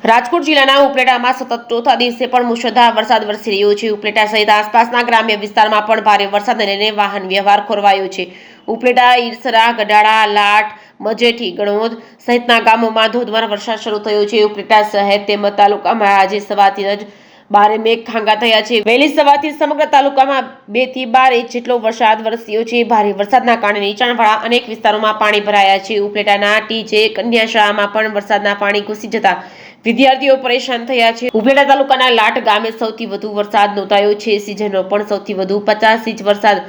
રાજકોટ જિલ્લાના ઉપલેટામાં સતત ચોથા દિવસે પણ મુશળધાર વરસાદ વરસી રહ્યો છે। ઉપલેટા સહિત આસપાસના ગ્રામ્ય વિસ્તારમાં પણ ભારે વરસાદને લઈને વાહન વ્યવહાર ખોરવાયો છે। ઉપલેટા, ઈરસરા, ગડાળા, લાઠ, મજેઠી, ગણોદ સહિતના ગામોમાં ધોધમાર વરસાદ શરૂ થયો છે। ઉપલેટા શહેર તેમજ તાલુકામાં આજે સવારથી જ ભારે મેઘખાંગા થયા છે। વહેલી સવારથી સમગ્ર તાલુકામાં 2 થી 12 ઇંચ જેટલો વરસાદ વરસ્યો છે। ભારે વરસાદના કારણે નીચાણવાળા અનેક વિસ્તારોમાં પાણી ભરાયા છે। ઉપલેટાના ટીજે કન્યા શાળામાં પણ વરસાદના પાણી ઘૂસી જતા વિદ્યાર્થીઓ પરેશાન થયા છે। ઉપલેટા તાલુકાના લાઠ ગામે સૌથી વધુ વરસાદ નોંધાયો છે। સિઝનનો પણ સૌથી વધુ 50 ઇંચ વરસાદ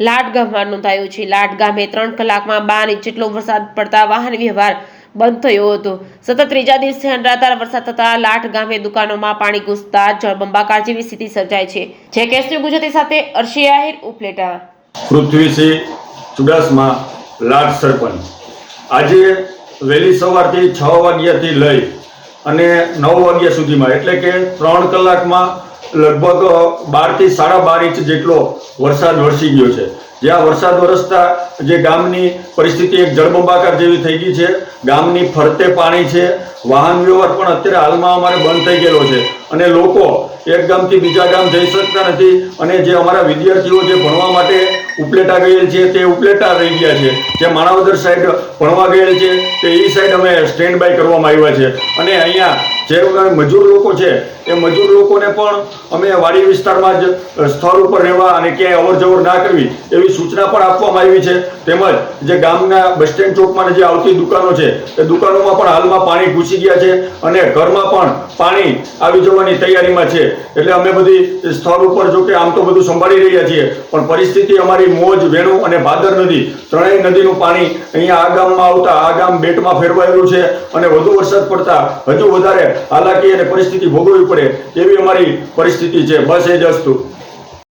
લાઠ ગામમાં નોંધાયો છે। લાઠ ગામે 3 કલાકમાં 12 ઇંચ જેટલો વરસાદ પડતા વાહન વ્યવહાર બંધ થયો હતો। સતત ત્રીજા દિવસે અનરાધાર વરસાદ થતા લાઠ ગામે દુકાનોમાં પાણી ઘૂસતા જળબંબાકાર જેવી સ્થિતિ સર્જાઈ છે। જે કેસરી ગુજરાતી સાથે અર્શી આહિર, ઉપલેટા। પૃથ્વીસિંહ ચુડાસમા, લાઠ સરપંચ। આજે વહેલી સવારથી 6 વાગ્યાથી લઈ અને 9 વાગ્યા સુધીમાં એટલે કે 3 કલાકમાં લગભગ 12 થી 12.5 ઇંચ જેટલો વરસાદ વરસી ગયો છે। જ્યાં વરસાદ વરસતા જે ગામની પરિસ્થિતિ એક જળબંબાકાર જેવી થઈ ગઈ છે। ગામની ફરતે પાણી છે। વાહન વ્યવહાર પણ અત્યારે હાલમાં અમારે બંધ થઈ ગયેલો છે અને લોકો એક ગામથી બીજા ગામ જઈ શકતા નથી અને જે અમારા વિદ્યાર્થીઓ જે ભણવા માટે ઉપલેટા ગયેલ છે તે ઉપલેટા રહી ગયા છે। જે માણાવદર સાઈડ ભણવા ગયેલ છે તે એ સાઈડ અમે સ્ટેન્ડ બાય કરવામાં આવ્યા છે અને અહીંયા જે મજૂર લોકો છે એ મજૂર લોકોને પણ અમે વાડી વિસ્તારમાં જ સ્થળ ઉપર રહેવા અને ક્યાંય અવર જવર ના કરવી એવી સૂચના પણ આપવામાં આવી છે। તેમજ જે ગામના બસ સ્ટેન્ડ ચોકમાં જે આવતી દુકાનો છે એ દુકાનોમાં પણ હાલમાં પાણી ઘૂસી ગયા છે અને ઘરમાં પણ પાણી આવી જવાની તૈયારીમાં છે। એટલે અમે બધી સ્થળ ઉપર જો કે આમ તો બધું સંભાળી રહ્યા છીએ પણ પરિસ્થિતિ અમારી મોજ, વેણુ અને ભાદર નદી ત્રણેય નદીનું પાણી અહીંયા આ ગામમાં આવતા આ ગામ બેટમાં ફેરવાયેલું છે અને વધુ વરસાદ પડતા હજુ વધારે હાલાકી અને પરિસ્થિતિ ભોગવવી પડે એવી અમારી પરિસ્થિતિ છે। બસ એ જ અસ્તુ।